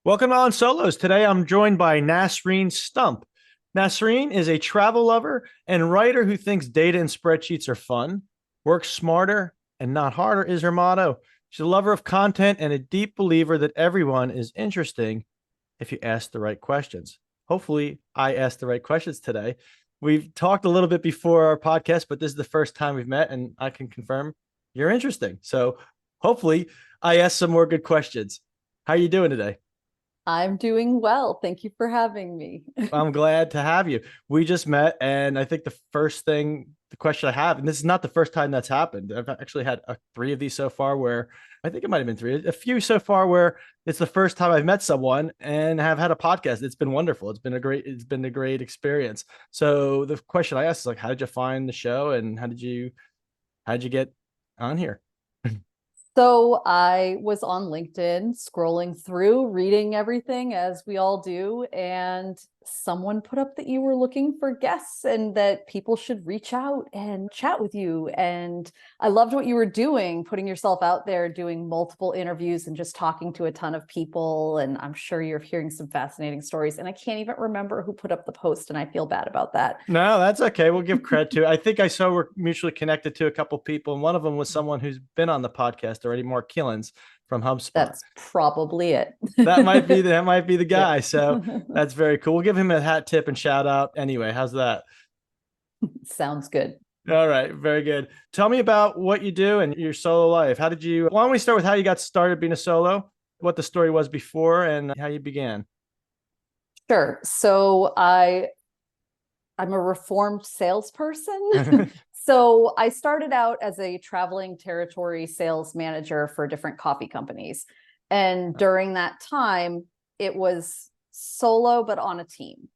Welcome to OnSolos. Today I'm joined by Nasreen Stump. Nasreen is a travel lover and writer who thinks data and spreadsheets are fun. Work smarter and not harder is her motto. She's a lover of content and a deep believer that everyone is interesting if you ask the right questions. Hopefully, I asked the right questions today. We've talked a little bit before our podcast, but this is the first time we've met, and I can confirm you're interesting. So hopefully, I asked some more good questions. How are you doing today? I'm doing well. Thank you for having me. I'm glad to have you. We just met, and I think the question I have, and this is not the first time that's happened. I've actually had three of these so far where I think it might have been three, a few so far where it's the first time I've met someone and have had a podcast. It's been wonderful. It's been a great experience. So the question I asked is like, how did you find the show and how did you get on here? So I was on LinkedIn scrolling through, reading everything as we all do, and someone put up that you were looking for guests and that people should reach out and chat with you. And I loved what you were doing, putting yourself out there, doing multiple interviews and just talking to a ton of people. And I'm sure you're hearing some fascinating stories. And I can't even remember who put up the post, and I feel bad about that. No, that's okay. We'll give credit to. I think I saw we're mutually connected to a couple people, and one of them was someone who's been on the podcast already, Mark Killens from HubSpot. That's probably it. That might be the Yeah. guy. So that's very cool. We'll give him a hat tip and shout out. Anyway, how's that? Sounds good. All right, very good. Tell me about what you do and your solo life. How did you? Why don't we start with how you got started being a solo, what the story was before, and how you began? Sure. I'm a reformed salesperson. So I started out as a traveling territory sales manager for different coffee companies. And during that time, it was solo, but on a team.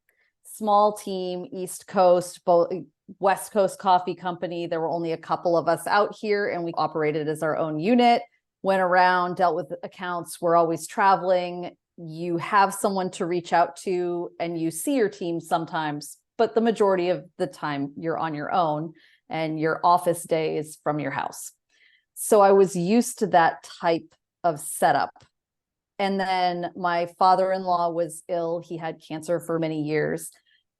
Small team, East Coast, both West Coast coffee company. There were only a couple of us out here, and we operated as our own unit, went around, dealt with accounts. We're always traveling. You have someone to reach out to, and you see your team sometimes, but the majority of the time you're on your own and your office day is from your house. So I was used to that type of setup. And then my father-in-law was ill. He had cancer for many years.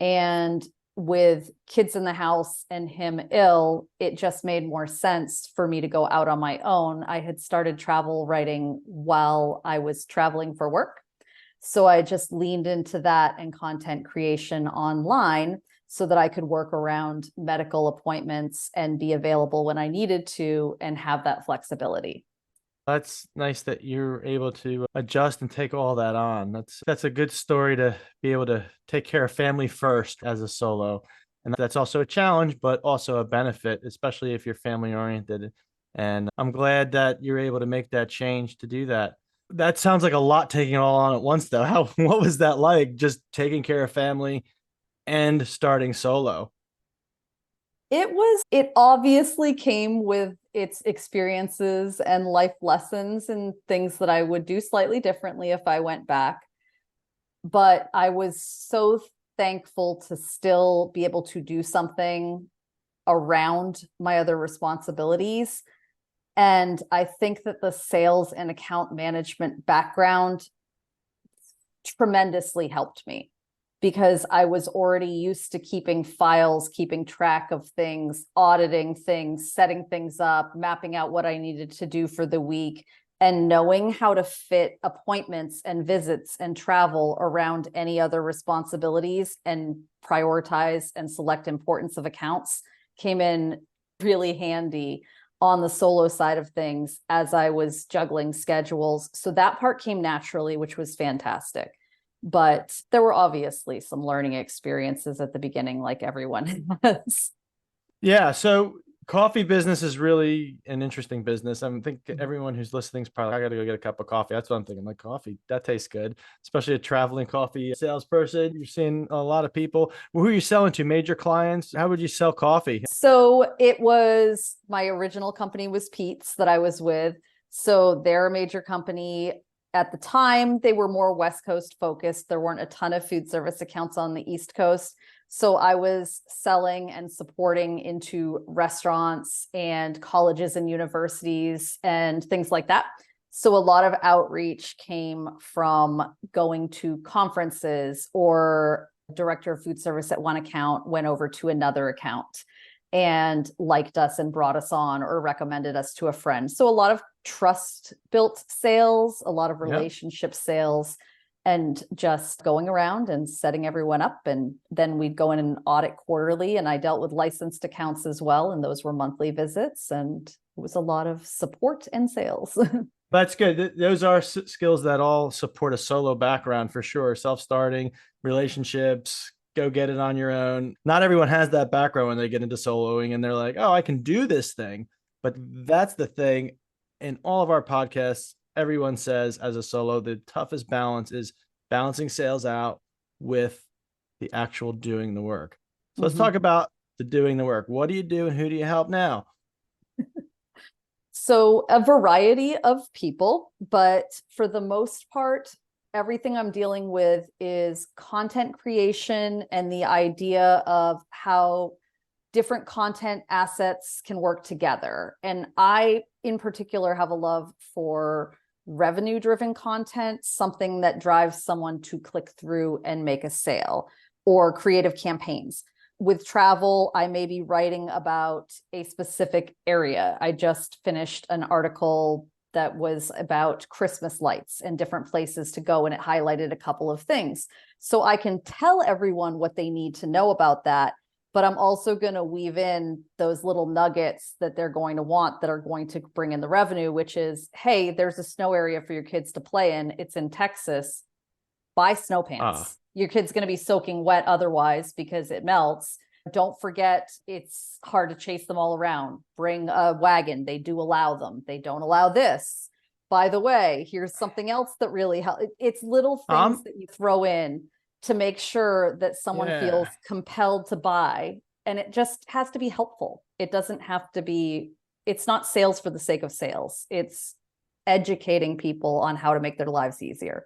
And with kids in the house and him ill, it just made more sense for me to go out on my own. I had started travel writing while I was traveling for work. So I just leaned into that and content creation online so that I could work around medical appointments and be available when I needed to and have that flexibility. That's nice that you're able to adjust and take all that on. That's a good story to be able to take care of family first as a solo. And that's also a challenge, but also a benefit, especially if you're family oriented. And I'm glad that you're able to make that change to do that. That sounds like a lot taking it all on at once though. What was that like? Just taking care of family and starting solo? It obviously came with its experiences and life lessons and things that I would do slightly differently if I went back. But I was so thankful to still be able to do something around my other responsibilities. And I think that the sales and account management background tremendously helped me because I was already used to keeping files, keeping track of things, auditing things, setting things up, mapping out what I needed to do for the week, and knowing how to fit appointments and visits and travel around any other responsibilities and prioritize and select importance of accounts came in really handy on the solo side of things as I was juggling schedules. So that part came naturally, which was fantastic. But there were obviously some learning experiences at the beginning, like everyone has. Yeah. So coffee business is really an interesting business. I think everyone who's listening is probably, I got to go get a cup of coffee. That's what I'm thinking. Like coffee, that tastes good, especially a traveling coffee salesperson. You're seeing a lot of people. Who are you selling to? Major clients? How would you sell coffee? So it was my original company was Pete's that I was with. So they're a major company. At the time, they were more West Coast focused. There weren't a ton of food service accounts on the East Coast. So I was selling and supporting into restaurants and colleges and universities and things like that. So a lot of outreach came from going to conferences, or director of food service at one account went over to another account and liked us and brought us on or recommended us to a friend. So a lot of trust built sales, a lot of relationship sales, and just going around and setting everyone up. And then we'd go in and audit quarterly. And I dealt with licensed accounts as well. And those were monthly visits. And it was a lot of support and sales. That's good. Those are skills that all support a solo background for sure. Self-starting, relationships, go get it on your own. Not everyone has that background when they get into soloing and they're like, oh, I can do this thing. But that's the thing. In all of our podcasts, everyone says as a solo, the toughest balance is balancing sales out with the actual doing the work. So let's talk about the doing the work. What do you do and who do you help now? So a variety of people, but for the most part, everything I'm dealing with is content creation and the idea of how different content assets can work together. And I, in particular, have a love for revenue-driven content, something that drives someone to click through and make a sale, or creative campaigns. With travel, I may be writing about a specific area. I just finished an article that was about Christmas lights and different places to go, and it highlighted a couple of things. So I can tell everyone what they need to know about that, but I'm also going to weave in those little nuggets that they're going to want that are going to bring in the revenue, which is, hey, there's a snow area for your kids to play in. It's in Texas. Buy snow pants. Your kid's going to be soaking wet otherwise because it melts. Don't forget, it's hard to chase them all around. Bring a wagon. They do allow them. They don't allow this. By the way, here's something else that really helps. It's little things that you throw in to make sure that someone feels compelled to buy. And it just has to be helpful. It doesn't have to be, it's not sales for the sake of sales. It's educating people on how to make their lives easier.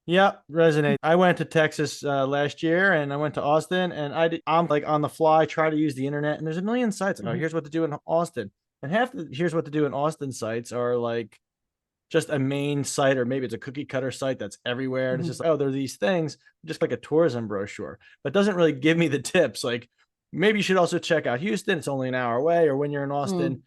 Yeah, resonate. I went to Texas last year and I went to Austin, and I'm like on the fly, try to use the internet, and there's a million sites. Oh, here's what to do in Austin. And half the here's what to do in Austin sites are like just a main site, or maybe it's a cookie cutter site that's everywhere. And it's just like, oh, there are these things, just like a tourism brochure, but doesn't really give me the tips. Like maybe you should also check out Houston. It's only an hour away. Or when you're in Austin,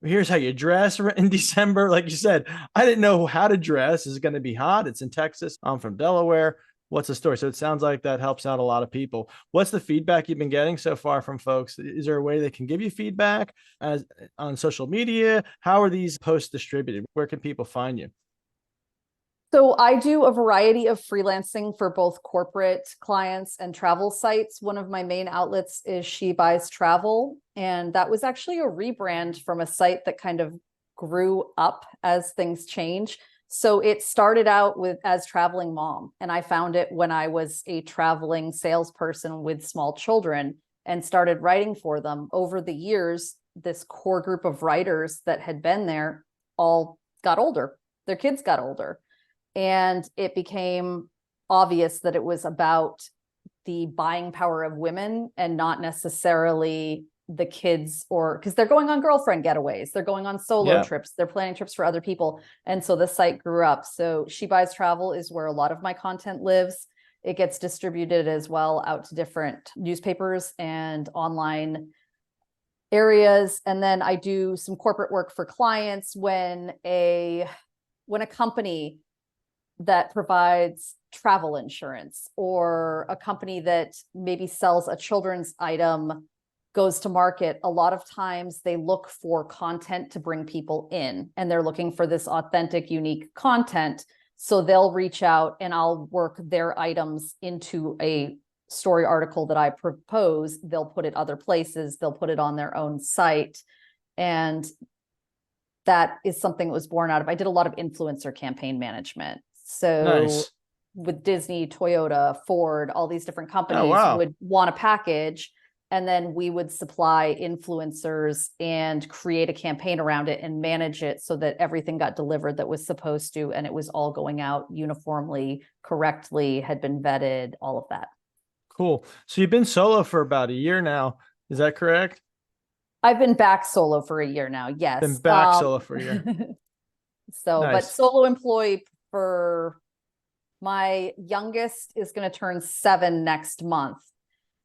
here's how you dress in December. Like you said, I didn't know how to dress. Is it going to be hot? It's in Texas. I'm from Delaware. What's the story? So it sounds like that helps out a lot of people. What's the feedback you've been getting so far from folks? Is there a way they can give you feedback as on social media? How are these posts distributed? Where can people find you? So I do a variety of freelancing for both corporate clients and travel sites. One of my main outlets is She Buys Travel. And that was actually a rebrand from a site that kind of grew up as things change. So it started out with as Traveling Mom. And I found it when I was a traveling salesperson with small children and started writing for them. Over the years, this core group of writers that had been there all got older. Their kids got older. And it became obvious that it was about the buying power of women and not necessarily the kids, or because they're going on girlfriend getaways, they're going on solo trips, they're planning trips for other people. And so the site grew up. So She Buys Travel is where a lot of my content lives. It gets distributed as well out to different newspapers and online areas. And then I do some corporate work for clients when a company that provides travel insurance, or a company that maybe sells a children's item goes to market. A lot of times they look for content to bring people in, and they're looking for this authentic, unique content. So they'll reach out and I'll work their items into a story article that I propose. They'll put it other places. They'll put it on their own site. And that is something that was born out of, I did a lot of influencer campaign management. So with Disney, Toyota, Ford, all these different companies would want a package, and then we would supply influencers and create a campaign around it and manage it so that everything got delivered that was supposed to, and it was all going out uniformly, correctly, had been vetted, all of that. Cool. So you've been solo for about a year now. Is that correct? I've been back solo for a year now. Yes. Been back solo for a year. So, but Nice. solo employee for my youngest is going to turn 7 next month.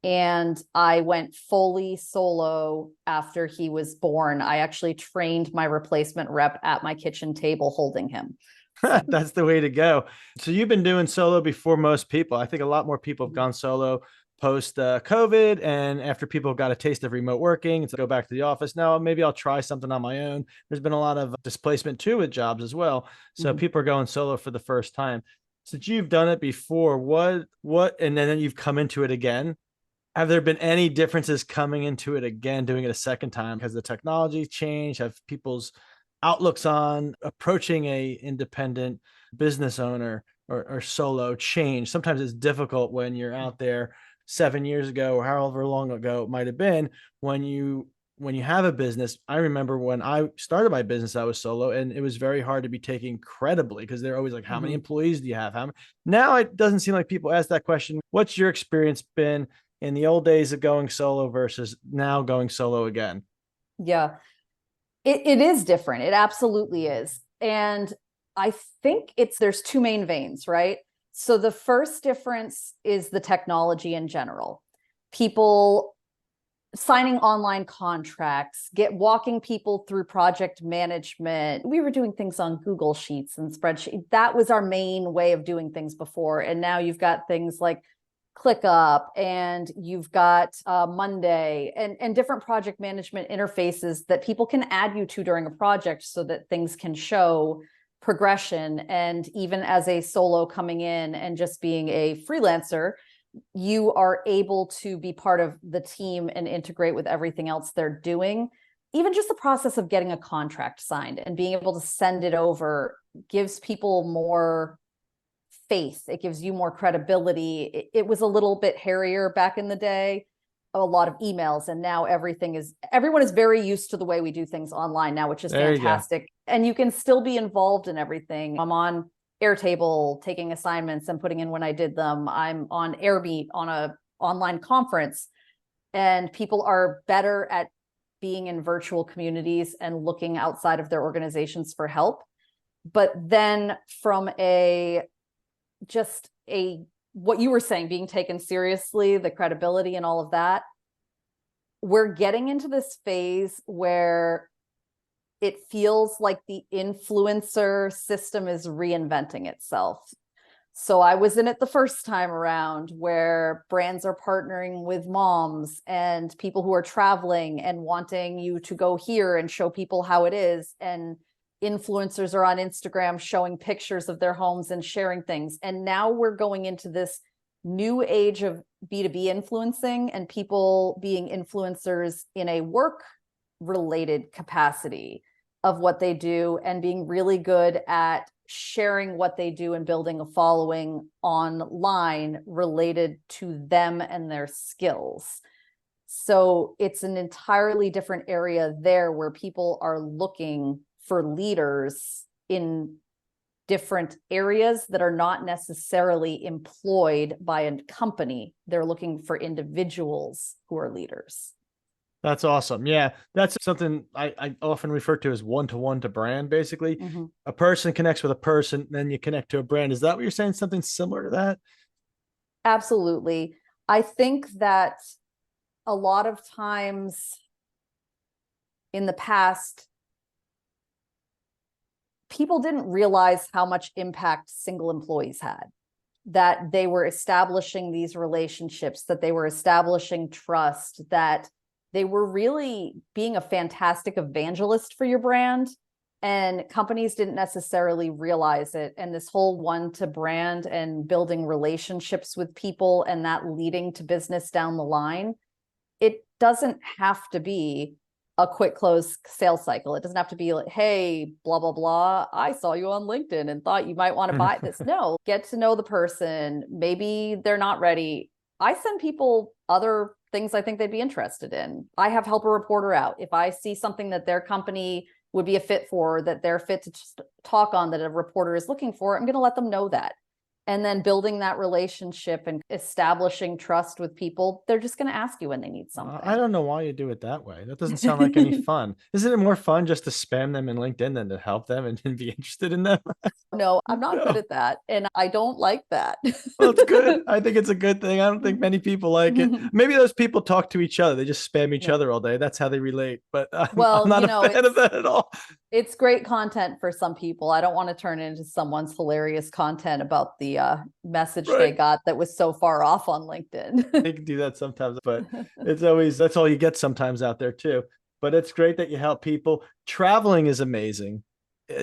And I went fully solo after he was born. I actually trained my replacement rep at my kitchen table holding him. That's the way to go. So you've been doing solo before most people. I think a lot more people have gone solo post COVID, and after people got a taste of remote working to go back to the office. Now maybe I'll try something on my own. There's been a lot of displacement too with jobs as well. So Mhm. people are going solo for the first time. Since you've done it before, and then you've come into it again. Have there been any differences coming into it again, doing it a second time? Has the technology changed? Have people's outlooks on approaching a independent business owner or solo changed? Sometimes it's difficult when you're out there 7 years ago or however long ago it might have been when you have a business. I remember when I started my business, I was solo, and it was very hard to be taken credibly because they're always like, how many Mhm. employees do you have? Now it doesn't seem like people ask that question. What's your experience been in the old days of going solo versus now going solo again? Yeah, it is different. It absolutely is. And I think there's two main veins, right? So the first difference is the technology in general. People signing online contracts, walking people through project management. We were doing things on Google Sheets and spreadsheets. That was our main way of doing things before. And now you've got things like ClickUp, and you've got Monday, and different project management interfaces that people can add you to during a project so that things can show progression. And even as a solo coming in and just being a freelancer, you are able to be part of the team and integrate with everything else they're doing. Even just the process of getting a contract signed and being able to send it over gives people more faith. It gives you more credibility. It was a little bit hairier back in the day, a lot of emails, and now everyone is very used to the way we do things online now, which is There you go. fantastic. And you can still be involved in everything. I'm on Airtable taking assignments and putting in when I did them. I'm on Airmeet on a online conference, and people are better at being in virtual communities and looking outside of their organizations for help. But then from what you were saying, being taken seriously, the credibility and all of that, we're getting into this phase where it feels like the influencer system is reinventing itself. So I was in it the first time around, where brands are partnering with moms and people who are traveling and wanting you to go here and show people how it is. And influencers are on Instagram showing pictures of their homes and sharing things. And now we're going into this new age of B2B influencing and people being influencers in a work related capacity of what they do, and being really good at sharing what they do and building a following online related to them and their skills. So it's an entirely different area there, where people are looking for leaders in different areas that are not necessarily employed by a company. They're looking for individuals who are leaders. That's awesome. Yeah, that's something I often refer to as one-to-one to brand. Basically, Mm-hmm. a person connects with a person, then you connect to a brand. Is that what you're saying? Something similar to that? Absolutely. I think that a lot of times in the past, people didn't realize how much impact single employees had, that they were establishing these relationships, that they were establishing trust, that they were really being a fantastic evangelist for your brand. And companies didn't necessarily realize it. And this whole one to brand and building relationships with people and that leading to business down the line, it doesn't have to be a quick close sales cycle. It doesn't have to be like, hey, blah, blah, blah, I saw you on LinkedIn and thought you might want to buy this. No, get to know the person. Maybe they're not ready. I send people other things I think they'd be interested in. I have help a reporter out. If I see something that their company would be a fit for, that they're fit to talk on, that a reporter is looking for, I'm going to let them know that. and then building that relationship and establishing trust with people. They're just going to ask you when they need something. I don't know why you do it that way. That doesn't sound like any fun. Isn't it more fun just to spam them in LinkedIn than to help them and be interested in them? No, I'm not good No. at that. And I don't like that. Well, it's good. I think it's a good thing. I don't think many people like it. Maybe those people talk to each other. They just spam each Yeah. other all day. That's how they relate. But I'm Well, not you a know, fan of that at all. it's great content for some people. I don't want to turn it into someone's hilarious content about the message they Right. got that was so far off on LinkedIn. They can do that sometimes, but it's always, that's all you get sometimes out there too. But it's great that you help people. Traveling is amazing.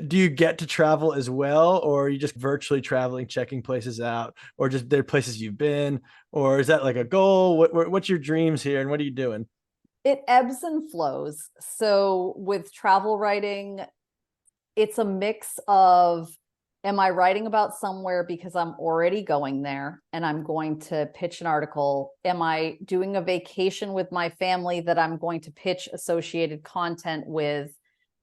Do you get to travel as well, or are you just virtually traveling, checking places out, or just there are places you've been, or is that like a goal? What's your dreams here, and what are you doing? It ebbs and flows. So with travel writing, it's a mix of, am I writing about somewhere because I'm already going there and I'm going to pitch an article? Am I doing a vacation with my family that I'm going to pitch associated content with?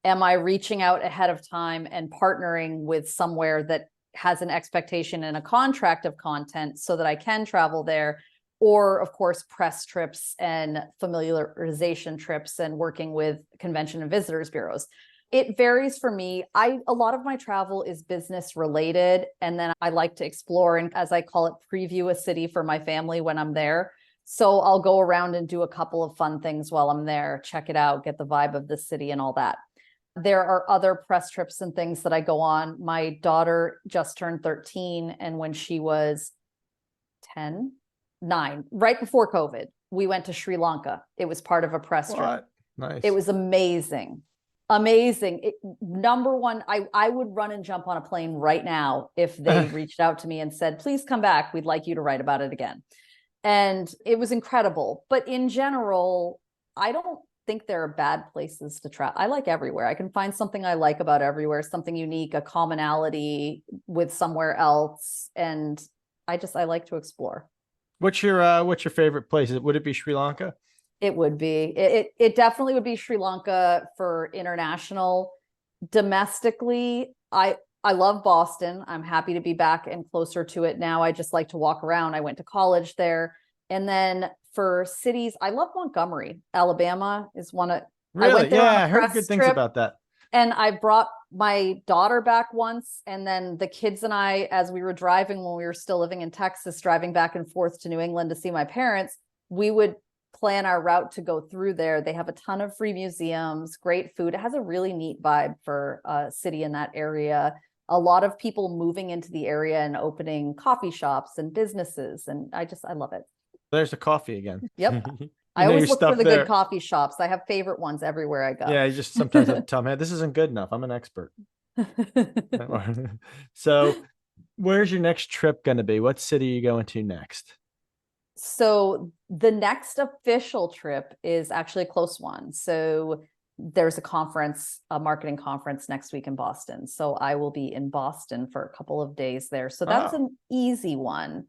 Am I reaching out ahead of time and partnering with somewhere that has an expectation and a contract of content so that I can travel there? Or, of course, press trips and familiarization trips and working with convention and visitors bureaus. It varies for me. A lot of my travel is business related, and then I like to explore and, as I call it, preview a city for my family when I'm there. So I'll go around and do a couple of fun things while I'm there, check it out, get the vibe of the city and all that. There are other press trips and things that I go on. My daughter just turned 13, and when she was 9, right before COVID, we went to Sri Lanka. It was part of a press trip. Nice. It was amazing. Amazing. Number one, I would run and jump on a plane right now if they reached out to me and said, please come back. We'd like you to write about it again. And it was incredible. But in general, I don't think there are bad places to travel. I like everywhere. I can find something I like about everywhere, something unique, a commonality with somewhere else. And I like to explore. What's your favorite place? Would it be Sri Lanka? It would be. It definitely would be Sri Lanka for international. Domestically, I love Boston. I'm happy to be back and closer to it now. I just like to walk around. I went to college there. And then for cities, I love Montgomery. Alabama is one of. Really? I went there on a I heard press good things trip, about that. and I brought my daughter back once, and then the kids and I, as we were driving when we were still living in Texas, driving back and forth to New England to see my parents, we would plan our route to go through there. They have a ton of free museums, great food. It has a really neat vibe for a city in that area. A lot of people moving into the area and opening coffee shops and businesses. And I love it. There's the coffee again. Yep. You I know always your look for stuff the there. good coffee shops. I have favorite ones everywhere I go. Yeah, you just sometimes have to tell me, this isn't good enough. I'm an expert. So where's your next trip going to be? What city are you going to next? So the next official trip is actually a close one. So there's a conference, a marketing conference next week in Boston. So I will be in Boston for a couple of days there. So that's an easy one.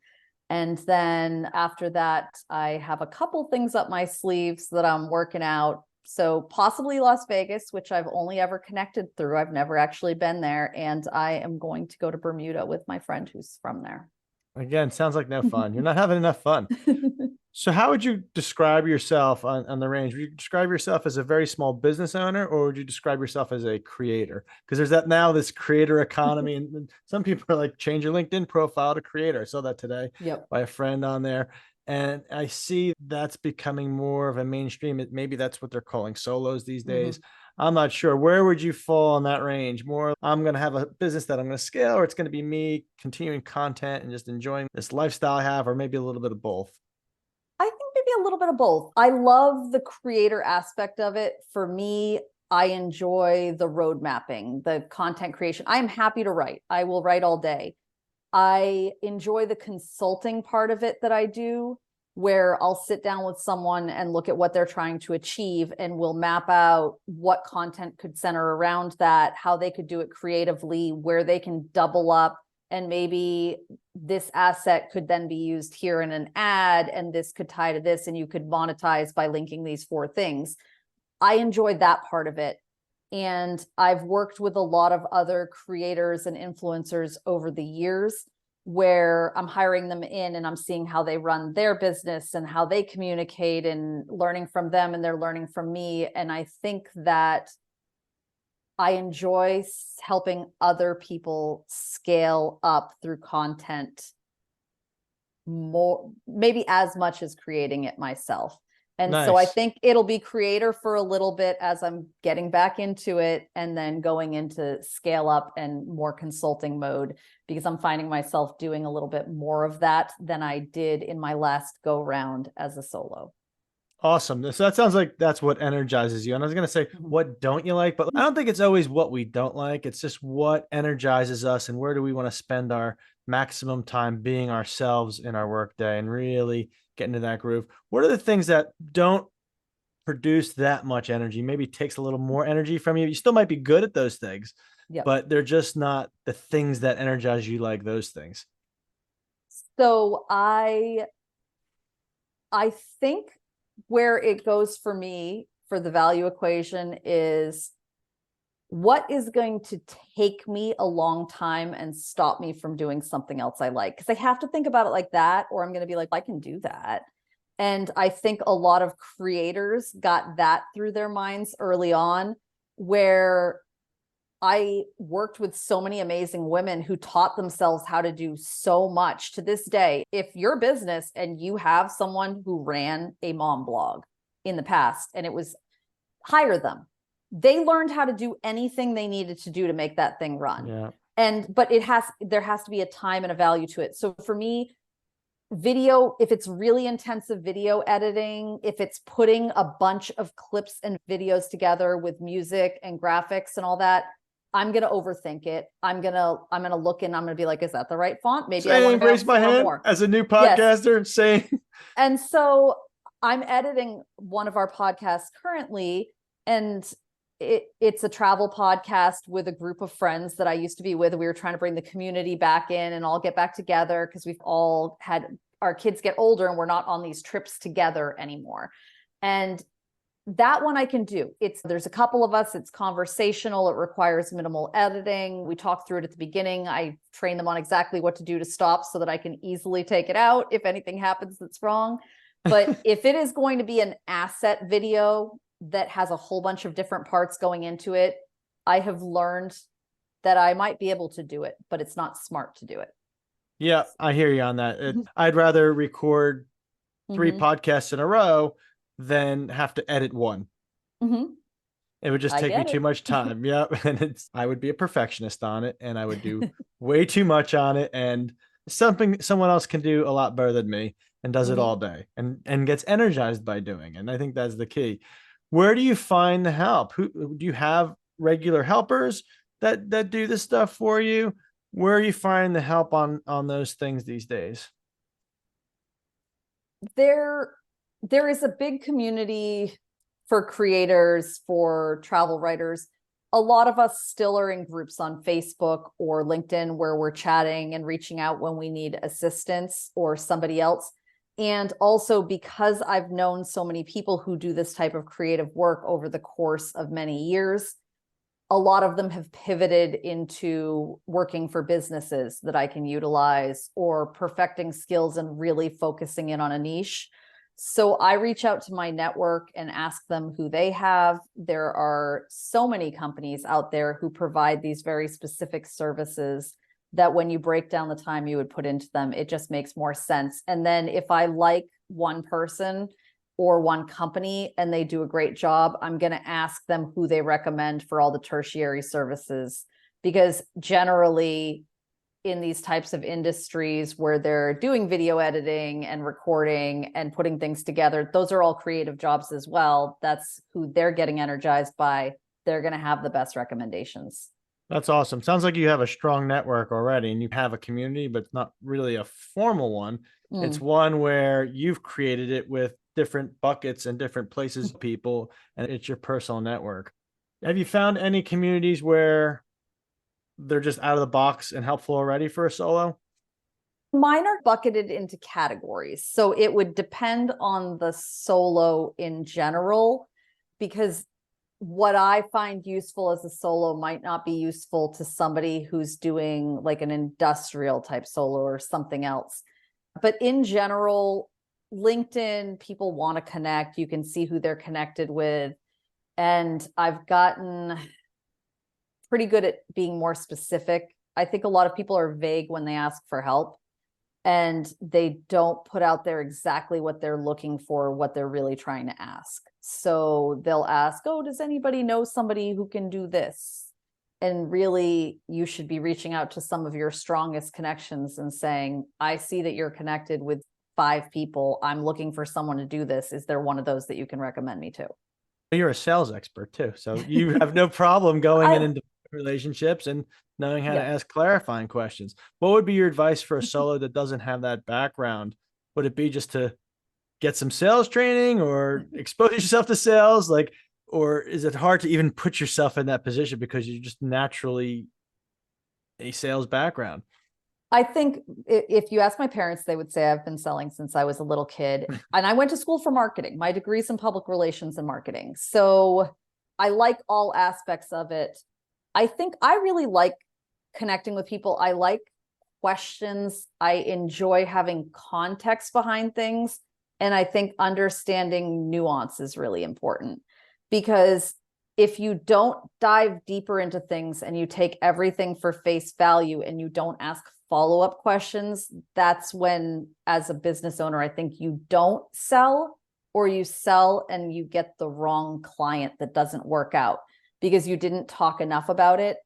And then after that, I have a couple things up my sleeves that I'm working out. So possibly Las Vegas, which I've only ever connected through. I've never actually been there. And I am going to go to Bermuda with my friend who's from there. Again, sounds like no fun. You're not having enough fun. So how would you describe yourself on the range? Would you describe yourself as a very small business owner, or would you describe yourself as a creator? Because there's that now, this creator economy, and some people are like, change your LinkedIn profile to creator. I saw that today by a friend on there. And I see that's becoming more of a mainstream. Maybe that's what they're calling solos these days. I'm not sure. Where would you fall on that range? More, I'm going to have a business that I'm going to scale, or it's going to be me continuing content and just enjoying this lifestyle I have, or maybe a little bit of both. I think maybe a little bit of both. I love the creator aspect of it. For me, I enjoy the road mapping, the content creation. I am happy to write. I will write all day. I enjoy the consulting part of it that I do, where I'll sit down with someone and look at what they're trying to achieve, and we'll map out what content could center around that, how they could do it creatively, where they can double up. And maybe this asset could then be used here in an ad, and this could tie to this, and you could monetize by linking these 4 things. I enjoyed that part of it. And I've worked with a lot of other creators and influencers over the years. where I'm hiring them in and I'm seeing how they run their business and how they communicate and learning from them, and they're learning from me. And I think that I enjoy helping other people scale up through content more, maybe as much as creating it myself. And so I Nice. think it'll be creator for a little bit as I'm getting back into it, and then going into scale up and more consulting mode, because I'm finding myself doing a little bit more of that than I did in my last go round as a solo. Awesome. So that sounds like that's what energizes you. And I was going to say, what don't you like? But I don't think it's always what we don't like. It's just what energizes us and where do we want to spend our maximum time being ourselves in our workday and really get into that groove. What are the things that don't produce that much energy? Maybe takes a little more energy from you. You still might be good at those things, Yep. but they're just not the things that energize you like those things. So I think where it goes for me for the value equation is what is going to take me a long time and stop me from doing something else I like. Because I have to think about it like that, or I'm going to be like, I can do that. And I think a lot of creators got that through their minds early on, where I worked with so many amazing women who taught themselves how to do so much. To this day, if your business and you have someone who ran a mom blog in the past and it was, hire them. They learned how to do anything they needed to do to make that thing run. Yeah. But there has to be a time and a value to it. So for me, video, if it's really intensive video editing, if it's putting a bunch of clips and videos together with music and graphics and all that, I'm going to overthink it. I'm going to look and I'm going to be like, is that the right font? Maybe I want to Raise my hand more. as a new Yes. podcaster saying. And so I'm editing one of our podcasts currently, and it's a travel podcast with a group of friends that I used to be with. We were trying to bring the community back in and all get back together because we've all had our kids get older and we're not on these trips together anymore. And that one I can do. There's a couple of us, it's conversational, it requires minimal editing. We talk through it at the beginning. I train them on exactly what to do to stop so that I can easily take it out if anything happens that's wrong. But if it is going to be an asset video that has a whole bunch of different parts going into it, I have learned that I might be able to do it, but it's not smart to do it. Yeah, I hear you on that. I'd rather record 3 podcasts in a row than have to edit one. It would just take me too much time. Yeah. And I would be a perfectionist on it and I would do way too much on it. And something someone else can do a lot better than me and does it all day and gets energized by doing it. And I think that's the key. Where do you find the help? Who do you have regular helpers that do this stuff for you? Where are you finding the help on those things these days? There is a big community for creators, for travel writers. A lot of us still are in groups on Facebook or LinkedIn where we're chatting and reaching out when we need assistance or somebody else. And also because I've known so many people who do this type of creative work over the course of many years, a lot of them have pivoted into working for businesses that I can utilize or perfecting skills and really focusing in on a niche. So I reach out to my network and ask them who they have. There are so many companies out there who provide these very specific services that when you break down the time you would put into them, it just makes more sense. And then if I like one person or one company and they do a great job, I'm going to ask them who they recommend for all the tertiary services, because generally in these types of industries where they're doing video editing and recording and putting things together, those are all creative jobs as well. That's who they're getting energized by. They're going to have the best recommendations. That's awesome. Sounds like you have a strong network already and you have a community, but it's not really a formal one. It's one where you've created it with different buckets and different places, people, and it's your personal network. Have you found any communities where they're just out of the box and helpful already for a solo? Mine are bucketed into categories. So it would depend on the solo in general, because what I find useful as a solo might not be useful to somebody who's doing like an industrial type solo or something else. But in general, LinkedIn, people want to connect. You can see who they're connected with. And I've gotten pretty good at being more specific. I think a lot of people are vague when they ask for help, and they don't put out there exactly what they're looking for, what they're really trying to ask. So they'll ask, oh, does anybody know somebody who can do this? And really, you should be reaching out to some of your strongest connections and saying, I see that you're connected with 5 people. I'm looking for someone to do this. Is there one of those that you can recommend me to? You're a sales expert too, so you have no problem going in I, into relationships and knowing how to yeah. ask clarifying questions. What would be your advice for a solo that doesn't have that background? Would it be just to get some sales training or expose yourself to sales? Like, or is it hard to even put yourself in that position because you're just naturally a sales background? I think if you ask my parents, they would say I've been selling since I was a little kid. And I went to school for marketing. My degree's in public relations and marketing. So I like all aspects of it. I think I really like connecting with people. I like questions. I enjoy having context behind things. And I think understanding nuance is really important, because if you don't dive deeper into things and you take everything for face value and you don't ask follow-up questions, that's when, as a business owner, I think you don't sell, or you sell and you get the wrong client that doesn't work out because you didn't talk enough about it.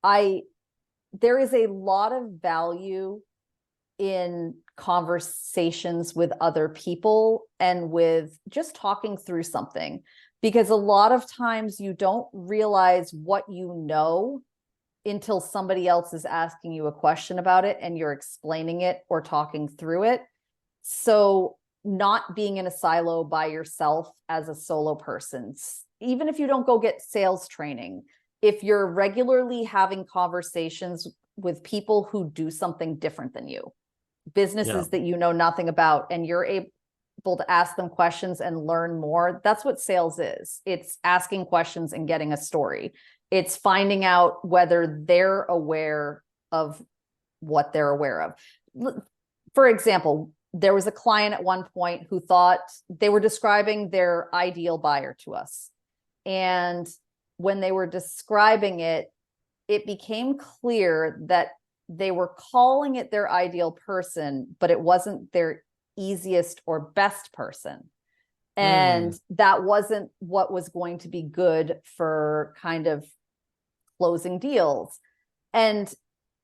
There is a lot of value in conversations with other people and with just talking through something, because a lot of times you don't realize what you know until somebody else is asking you a question about it and you're explaining it or talking through it. So not being in a silo by yourself as a solo person, even if you don't go get sales training, if you're regularly having conversations with people who do something different than you, businesses that you know nothing about, and you're able to ask them questions and learn more, that's what sales is. It's asking questions and getting a story. It's finding out whether they're aware of what they're aware of. For example, there was a client at one point who thought they were describing their ideal buyer to us. And when they were describing it, it became clear that they were calling it their ideal person, but it wasn't their easiest or best person. And that wasn't what was going to be good for kind of closing deals. And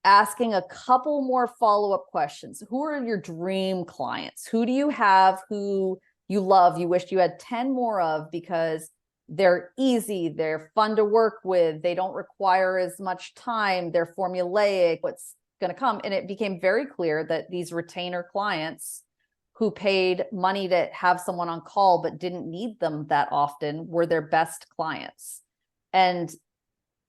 asking a couple more follow-up questions. Who are your dream clients? Who do you have who you love, you wish you had 10 more of, because they're easy, they're fun to work with, they don't require as much time, they're formulaic, what's going to come? And it became very clear that these retainer clients who paid money to have someone on call but didn't need them that often were their best clients. And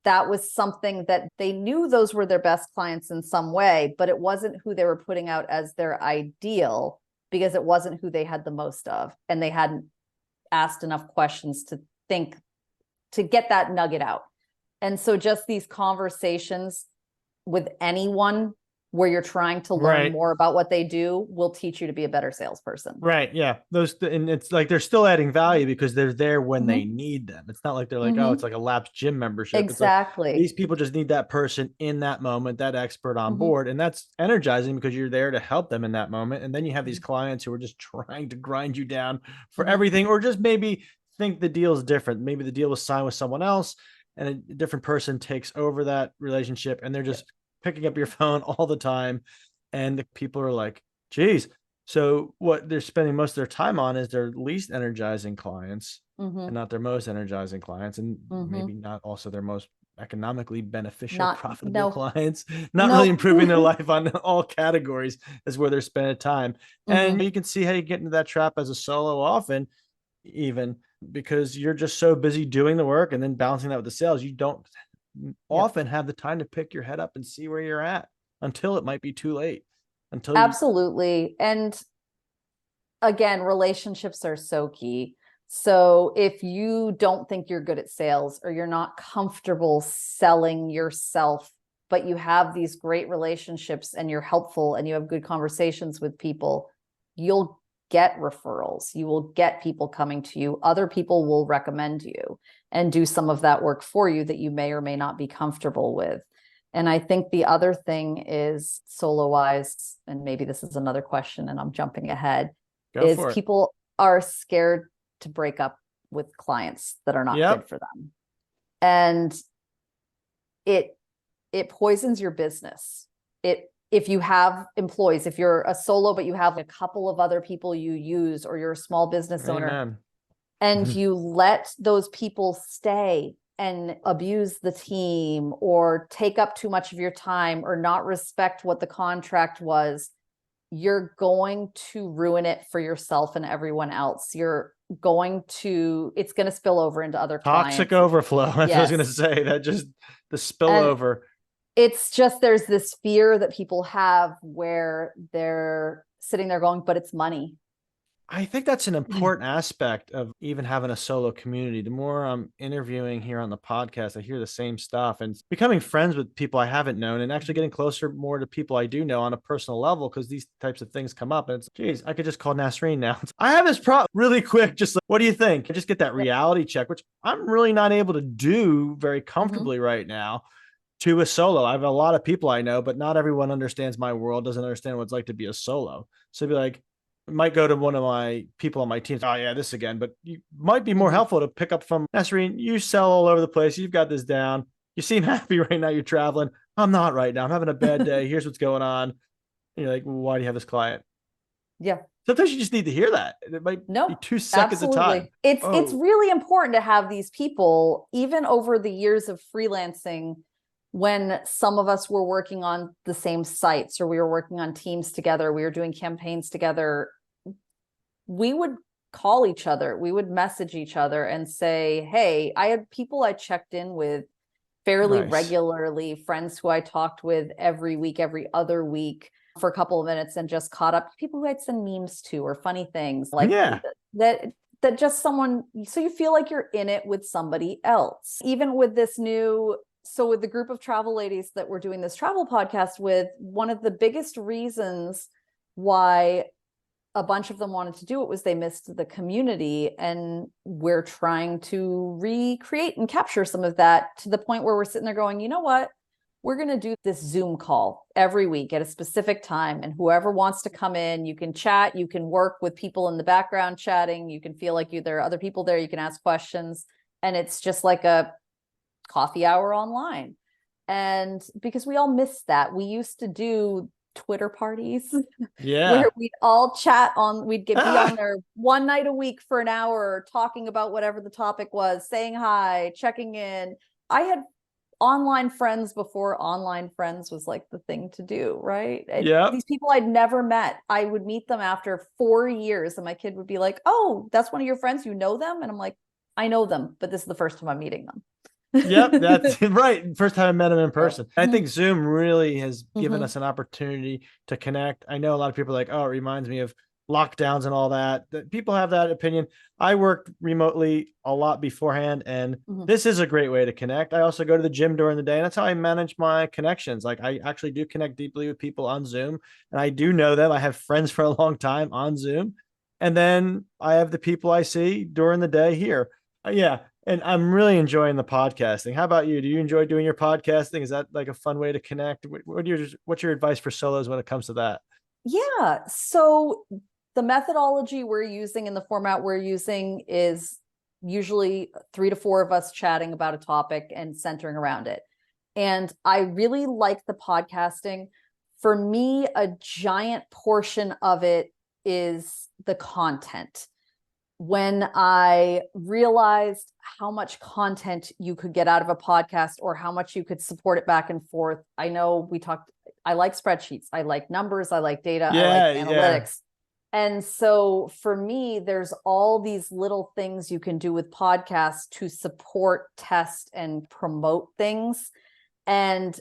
that was something that they knew those were their best clients in some way, but it wasn't who they were putting out as their ideal, because it wasn't who they had the most of. And they hadn't asked enough questions to think, to get that nugget out. And so just these conversations with anyone where you're trying to learn more about what they do will teach you to be a better salesperson. Right. Yeah. And it's like they're still adding value because they're there when they need them. It's not like they're like, oh, it's like a lapsed gym membership. Exactly. It's like these people just need that person in that moment, that expert on board. And that's energizing because you're there to help them in that moment. And then you have these clients who are just trying to grind you down for everything, or just maybe think the deal is different. Maybe the deal was signed with someone else and a different person takes over that relationship, and they're just picking up your phone all the time. And the people are like, geez. So what they're spending most of their time on is their least energizing clients and not their most energizing clients, and maybe not also their most economically beneficial, profitable clients, not really improving their life on all categories is where they're spending time. And you can see how you get into that trap as a solo often, even because you're just so busy doing the work and then balancing that with the sales. You don't often have the time to pick your head up and see where you're at until it might be too late. Absolutely. And again, relationships are so key. So if you don't think you're good at sales or you're not comfortable selling yourself, but you have these great relationships and you're helpful and you have good conversations with people, you'll get referrals. You will get people coming to you. Other people will recommend you and do some of that work for you that you may or may not be comfortable with. And I think the other thing is solo wise, and maybe this is another question and I'm jumping ahead, is people are scared to break up with clients that are not good for them. And it poisons your business. If you have employees, if you're a solo, but you have a couple of other people you use, or you're a small business owner, and you let those people stay and abuse the team or take up too much of your time or not respect what the contract was, you're going to ruin it for yourself and everyone else. It's going to spill over into other toxic clients. overflow. That's what I was going to say. That just the spillover. And it's just, there's this fear that people have where they're sitting there going, but it's money. I think that's an important aspect of even having a solo community. The more I'm interviewing here on the podcast, I hear the same stuff, and becoming friends with people I haven't known and actually getting closer more to people I do know on a personal level, because these types of things come up. And it's, geez, I could just call Nasreen now. I have this problem really quick. Just like, what do you think? I just get that reality check, which I'm really not able to do very comfortably right now to a solo. I have a lot of people I know, but not everyone understands my world, doesn't understand what it's like to be a solo. So it'd be like, might go to one of my people on my team. Oh yeah, this again. But you might be more helpful to pick up from Nasreen. You sell all over the place. You've got this down. You seem happy right now. You're traveling. I'm not right now. I'm having a bad day. Here's what's going on. And you're like, well, why do you have this client? Yeah. Sometimes you just need to hear that. It might be 2 seconds of time. It's really important to have these people, even over the years of freelancing, when some of us were working on the same sites or we were working on teams together, we were doing campaigns together, we would call each other, we would message each other and say, hey, I had people I checked in with fairly regularly, friends who I talked with every week, every other week for a couple of minutes, and just caught up, people who I'd send memes to or funny things like that just someone, so you feel like you're in it with somebody else. Even with this with the group of travel ladies that we're doing this travel podcast with, one of the biggest reasons why a bunch of them wanted to do it was they missed the community, and we're trying to recreate and capture some of that to the point where we're sitting there going, you know what, we're going to do this Zoom call every week at a specific time, and whoever wants to come in, you can chat, you can work with people in the background chatting, you can feel like there are other people there, you can ask questions, and it's just like a coffee hour online. And because we all miss that, we used to do Twitter parties where we'd all chat we'd be on there one night a week for an hour talking about whatever the topic was, saying hi, checking in. I had online friends before online friends was like the thing to do, right? These people I'd never met, I would meet them after 4 years, and my kid would be like, oh, that's one of your friends, you know them? And I'm like, I know them, but this is the first time I'm meeting them. That's right. First time I met him in person. I think Zoom really has given us an opportunity to connect. I know a lot of people are like, oh, it reminds me of lockdowns and all that. People have that opinion. I worked remotely a lot beforehand, and this is a great way to connect. I also go to the gym during the day, and that's how I manage my connections. Like, I actually do connect deeply with people on Zoom, and I do know them. I have friends for a long time on Zoom, and then I have the people I see during the day here. And I'm really enjoying the podcasting. How about you? Do you enjoy doing your podcasting? Is that like a fun way to connect? What's your advice for solos when it comes to that? Yeah. So the methodology we're using and the format we're using is usually 3 to 4 of us chatting about a topic and centering around it. And I really like the podcasting. For me, a giant portion of it is the content. When I realized how much content you could get out of a podcast or how much you could support it back and forth. I know I like spreadsheets. I like numbers. I like data. I like analytics. And so for me, there's all these little things you can do with podcasts to support, test, and promote things. And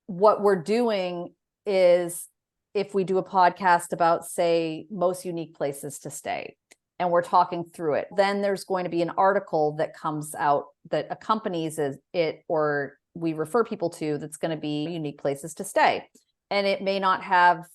what we're doing is, if we do a podcast about, say, most unique places to stay, and we're talking through it. Then there's going to be an article that comes out that accompanies it, or we refer people to, that's going to be unique places to stay. And it may not have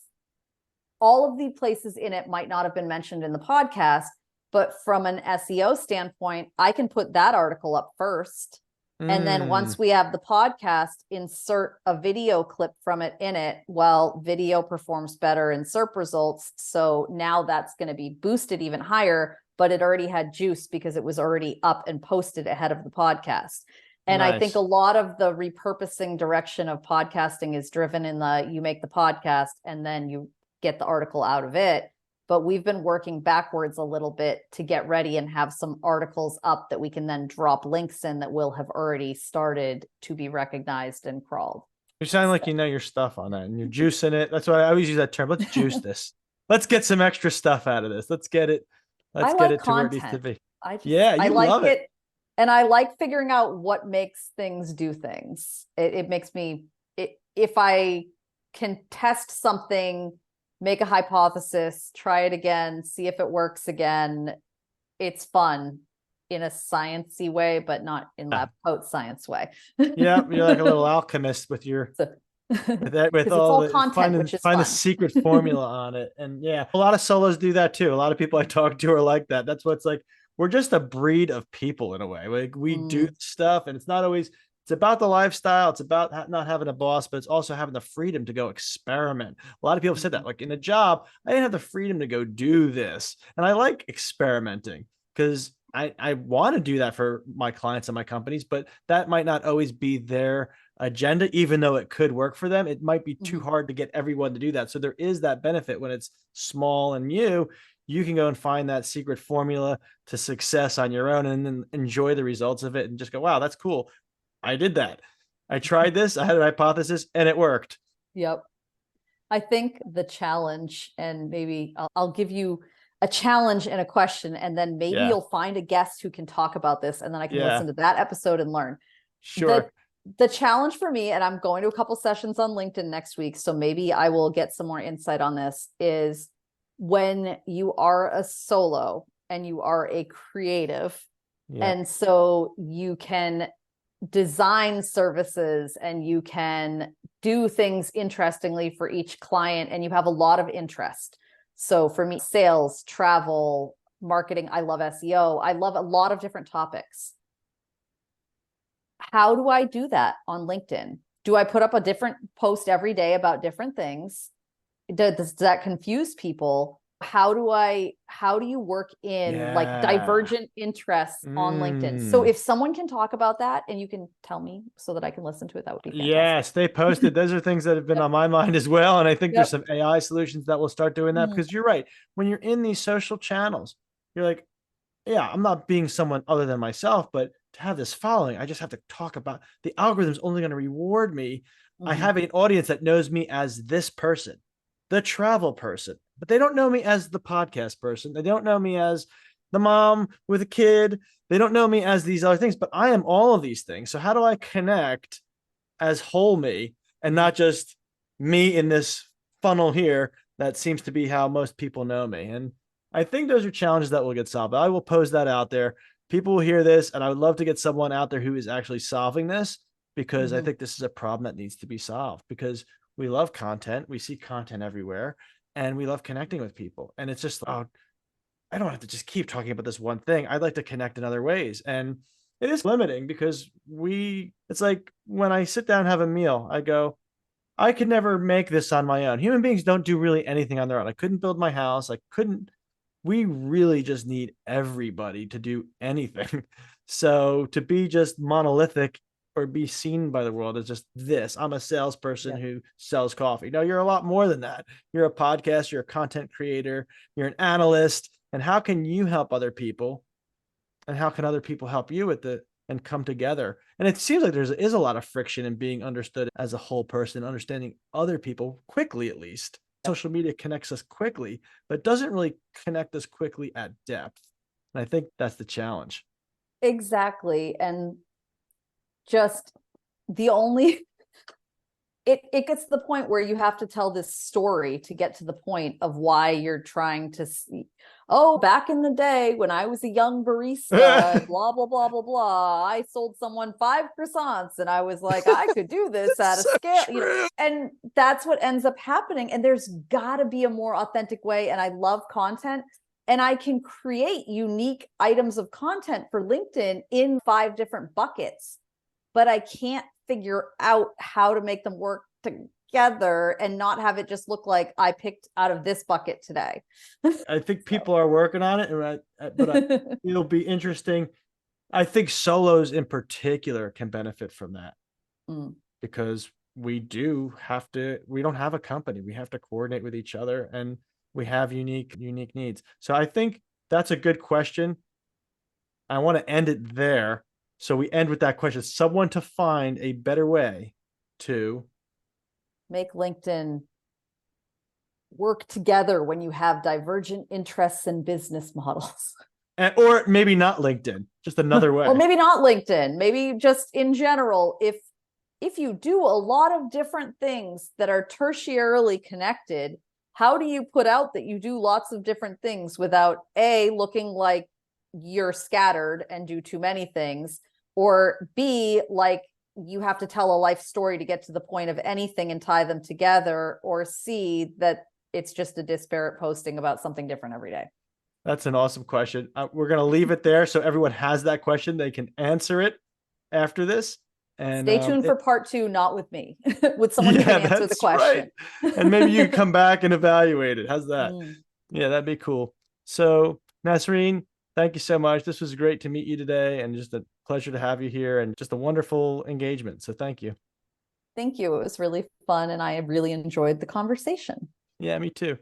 all of the places in it, might not have been mentioned in the podcast, but from an SEO standpoint, I can put that article up first. And then once we have the podcast, insert a video clip from it in it. Well, video performs better in SERP results. So now that's going to be boosted even higher, but it already had juice because it was already up and posted ahead of the podcast. And I think a lot of the repurposing direction of podcasting is driven in you make the podcast and then you get the article out of it. But we've been working backwards a little bit to get ready and have some articles up that we can then drop links in that will have already started to be recognized and crawled. You sound like you know your stuff on that and you're juicing it. That's why I always use that term. Let's juice this. Let's get some extra stuff out of this. Let's get it. Let's get it to where it needs to be. I like it. And I like figuring out what makes things do things. It makes me, if I can test something, make a hypothesis, try it again, see if it works again. It's fun in a sciencey way, but not in lab coat science way. Yeah, you're like a little alchemist with your with all the content, find the secret formula on it. And yeah, a lot of solos do that too. A lot of people I talk to are like that. That's what's like. We're just a breed of people in a way. Like we do stuff, and it's not always. It's about the lifestyle. It's about not having a boss, but it's also having the freedom to go experiment. A lot of people have said that, like in a job, I didn't have the freedom to go do this. And I like experimenting because I want to do that for my clients and my companies, but that might not always be their agenda, even though it could work for them. It might be too hard to get everyone to do that. So there is that benefit when it's small and you can go and find that secret formula to success on your own and then enjoy the results of it and just go, wow, that's cool. I did that. I tried this. I had a hypothesis and it worked. Yep. I think the challenge, and maybe I'll give you a challenge and a question, and then maybe you'll find a guest who can talk about this, and then I can listen to that episode and learn. Sure. The challenge for me, and I'm going to a couple sessions on LinkedIn next week, so maybe I will get some more insight on this, is when you are a solo and you are a creative, and so you can design services and you can do things interestingly for each client, and you have a lot of interest. So for me, sales, travel, marketing, I love SEO. I love a lot of different topics. How do I do that on LinkedIn? Do I put up a different post every day about different things? Does that confuse people? How do you work in like divergent interests on LinkedIn? So if someone can talk about that and you can tell me so that I can listen to it, that would be fantastic. Yeah, stay posted. Those are things that have been on my mind as well. And I think there's some AI solutions that will start doing that because you're right. When you're in these social channels, you're like, yeah, I'm not being someone other than myself, but to have this following, I just have to talk about the algorithm's only going to reward me. I have an audience that knows me as this person, the travel person, but they don't know me as the podcast person. They don't know me as the mom with a kid. They don't know me as these other things, but I am all of these things. So how do I connect as whole me and not just me in this funnel here? That seems to be how most people know me. And I think those are challenges that will get solved. I will pose that out there. People will hear this, and I would love to get someone out there who is actually solving this, because I think this is a problem that needs to be solved, because we love content. We see content everywhere, and we love connecting with people. And it's just, oh, I don't have to just keep talking about this one thing. I'd like to connect in other ways. And it is limiting because it's like when I sit down and have a meal, I go, I could never make this on my own. Human beings don't do really anything on their own. I couldn't build my house. We really just need everybody to do anything. So to be just monolithic or be seen by the world as just this, I'm a salesperson who sells coffee. No, you're a lot more than that. You're a podcast, you're a content creator, you're an analyst. And how can you help other people? And how can other people help you and come together? And it seems like there is a lot of friction in being understood as a whole person, understanding other people quickly, at least. Social media connects us quickly, but doesn't really connect us quickly at depth. And I think that's the challenge. Exactly. And just the only it gets to the point where you have to tell this story to get to the point of why you're trying to see, oh, back in the day when I was a young barista, blah, blah, blah, blah, blah, I sold someone 5 croissants and I was like, I could do this at a so scale, true. and that's what ends up happening. And there's got to be a more authentic way. And I love content. And I can create unique items of content for LinkedIn in 5 different buckets, but I can't figure out how to make them work together and not have it just look like I picked out of this bucket today. I think people are working on it, but it'll be interesting. I think solos in particular can benefit from that because we don't have a company. We have to coordinate with each other and we have unique needs. So I think that's a good question. I want to end it there. So we end with that question, someone to find a better way to make LinkedIn work together when you have divergent interests and business models. Or maybe not LinkedIn, just another way. Or maybe not LinkedIn, maybe just in general, if you do a lot of different things that are tertiarily connected, how do you put out that you do lots of different things without A, looking like you're scattered and do too many things, or B, like you have to tell a life story to get to the point of anything and tie them together, or C, that it's just a disparate posting about something different every day? That's an awesome question. We're going to leave it there so everyone has that question. They can answer it after this. And stay tuned for part 2, not with me, with someone who can answer the question. Right. And maybe you can come back and evaluate it. How's that? Yeah, that'd be cool. So Nasreen, thank you so much. This was great to meet you today and just a pleasure to have you here and just a wonderful engagement. So thank you. Thank you. It was really fun and I really enjoyed the conversation. Yeah, me too.